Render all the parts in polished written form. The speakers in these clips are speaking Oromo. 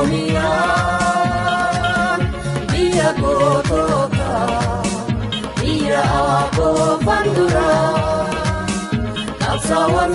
Oromia, Via Gotoka, Via Abo Bandura, Kapsawan.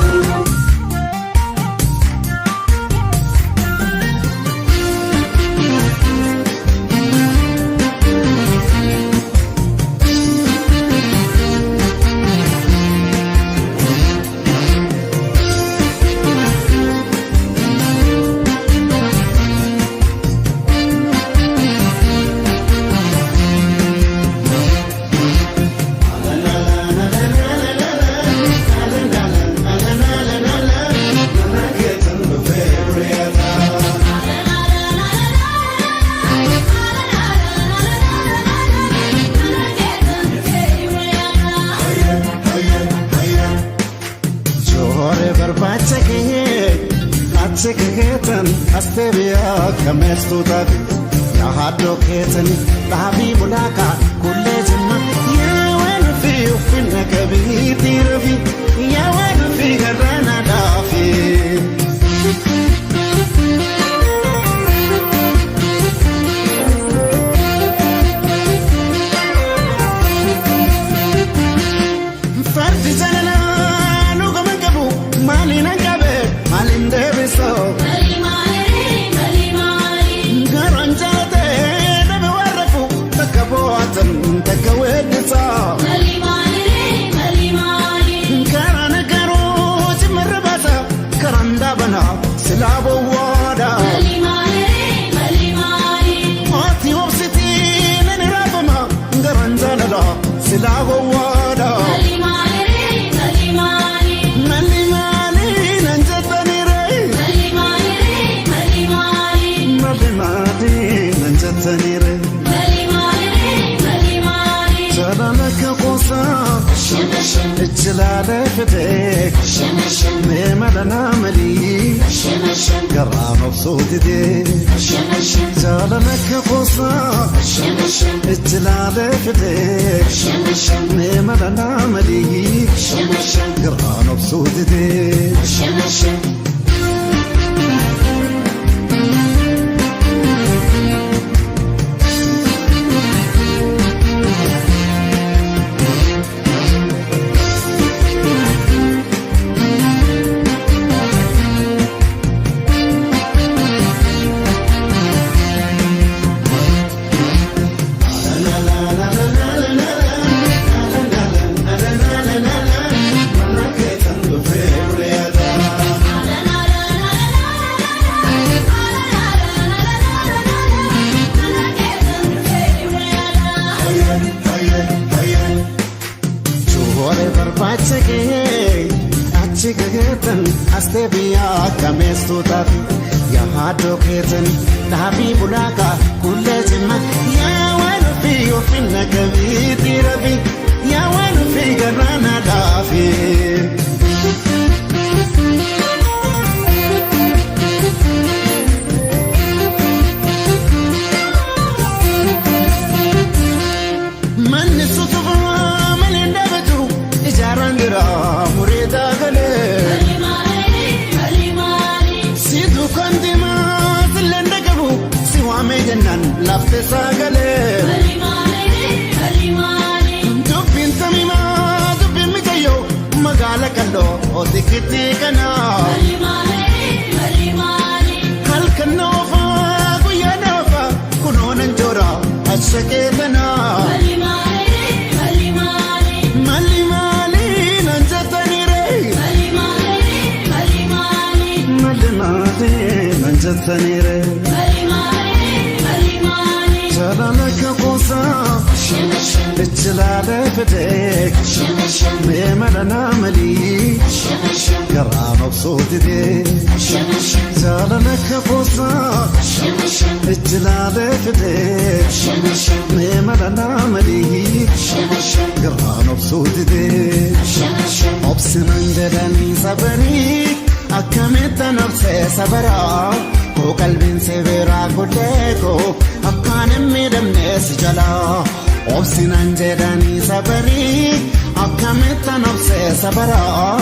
Chicken, Asteria, Camestuta, Yahado Kitten, Babi Mulaka, Kulejima, Yawan feel Finakabi, Tiravi, Yawan figure Ranadafi. Fartizana, Nugamakabu, Malina Gabe, Malin Deviso. Takawedisa Karana karo Simarabasa Karanda bana Silabo wada Ati obsiti Nani rabama Garanzana da Silabo wada Malimani Nanjatani ray Malimani Nanjatani ray Jalala Fadek, Memadana Mali, Garam of Sodide, Jalala Kaposa, Jalala Fadek, Memadana Mali, Garam of Sodide. Chicken, Astebia, Camestuta, Yahado Kitten, Nabi Bulaka, Kulejima, Yawan figure Finakabi, Tirabi, Yawan figure Ranadafi. Lafte sagale Dubbin tamima Dubbin mikayo Magala kallo Odikiti kana Halkan nofa Guya nofa Kunonan jora Ashaketana Malimali Nanjatani re Malimali Nanjatani re Jalala Kosa, Jalala Fadek, Memadana Mali, Garam of Sodide, Jalala Kosa, Jalala Fadek, Memadana Mali, Garam of Sodide, Obsinandani Sabari, Akametan of Sabara. Qalbin severa godeko akkanem medamnes jala obsinan jedani sabari akkametan obse sabara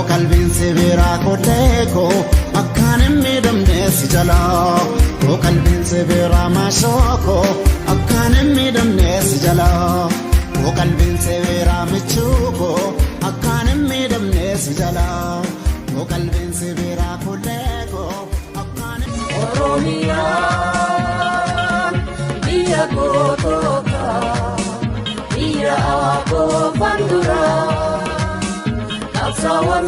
qalbin severa godeko akkanem medamnes jala koo qalbiin si biraa maashoko akkaan hin miidhamnes jala koo qalbiin si biraa michuuko akkaan hin miidhamnes jala koo qalbiin si biraa kulleeko akkaan hin Oromiyaan biyya gootoota biyya aboo fanduraa qabsaawwan